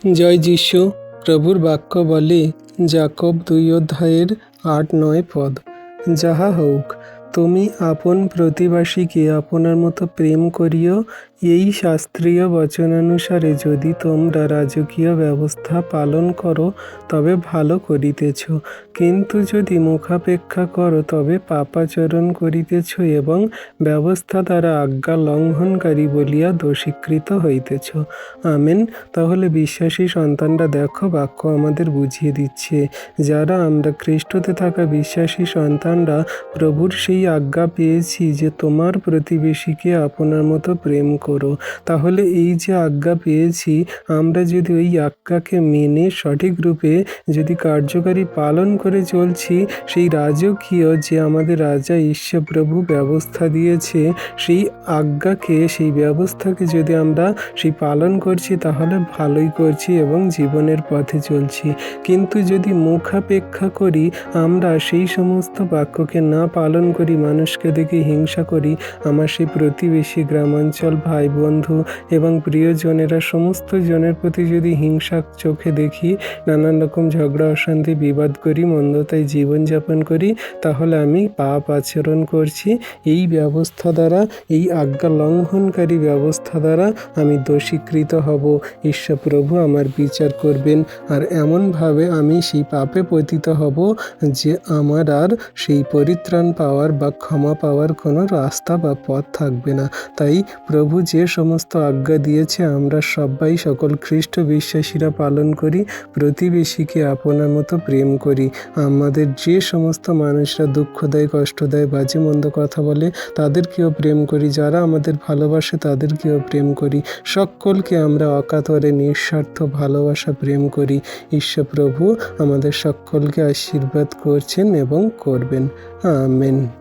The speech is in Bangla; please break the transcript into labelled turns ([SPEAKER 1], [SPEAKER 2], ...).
[SPEAKER 1] জয় যিশু। প্রভুর বাক্য বলে, যাকব 2:8-9 যাহা হউক, তুমি আপন প্রতিবাসীকে আপনার মতো প্রেম করিও। এই শাস্ত্রীয় বচনানুসারে যদি তোমরা রাজকীয় ব্যবস্থা পালন করো তবে ভালো করিতেছ, কিন্তু যদি মুখাপেক্ষা করো তবে পাপাচরণ করিতেছ এবং ব্যবস্থা দ্বারা আজ্ঞা লঙ্ঘনকারী বলিয়া দোষীকৃত হইতেছ। আমেন। তাহলে বিশ্বাসী সন্তানরা দেখো, বাক্য আমাদের বুঝিয়ে দিচ্ছে, যারা আমরা খ্রিস্টতে থাকা বিশ্বাসী সন্তানরা প্রভুর সেই আজ্ঞা পেয়েছি যে তোমার প্রতিবেশীকে আপনার মতো প্রেম করো। তাহলে এই যে আজ্ঞা পেয়েছি, আমরা যদি ওই আজ্ঞাকে মেনে সঠিক রূপে যদি কার্যকারী পালন করে চলছি, সেই রাজকীয় যে আমাদের রাজা ঈশ্বর প্রভু ব্যবস্থা দিয়েছে, সেই আজ্ঞাকে, সেই ব্যবস্থাকে যদি আমরা সেই পালন করছি, তাহলে ভালোই করছি এবং জীবনের পথে চলছি। কিন্তু যদি মুখাপেক্ষা করি, আমরা সেই সমস্ত বাক্যকে না পালন করি, মানুষকে দেখে হিংসা করি, আমার সেই প্রতিবেশী, গ্রামাঞ্চল, ভাই বন্ধু এবং প্রিয়জনেরা সমস্ত জনের প্রতি যদি হিংসা চোখে দেখি, নানান রকম ঝগড়া অশান্তি বিবাদ করি, মন্দতায় জীবনযাপন করি, তাহলে আমি পাপ আচরণ করছি। এই ব্যবস্থা দ্বারা, এই আজ্ঞা লঙ্ঘনকারী ব্যবস্থা দ্বারা আমি দোষীকৃত হব। ঈশ্বর প্রভু আমার বিচার করবেন, আর এমনভাবে আমি সেই পাপে পতিত হব যে আমার আর সেই পরিত্রাণ পাওয়ার বা ক্ষমা পাওয়ার কোনো রাস্তা বা পথ থাকবে না। তাই প্রভু যে সমস্ত আজ্ঞা দিয়েছে, আমরা সবাই, সকল খ্রিস্ট বিশ্বাসীরা পালন করি। প্রতিবেশীকে আপনার মতো প্রেম করি। আমাদের যে সমস্ত মানুষরা দুঃখ দেয়, কষ্ট দেয়, বাজে মন্দ কথা বলে, তাদেরকেও প্রেম করি। যারা আমাদের ভালোবাসে তাদেরকেও প্রেম করি। সকলকে আমরা অকাতরে নিঃস্বার্থ ভালোবাসা প্রেম করি। ঈশ্বর প্রভু আমাদের সকলকে আশীর্বাদ করছেন এবং করবেন। আমেন।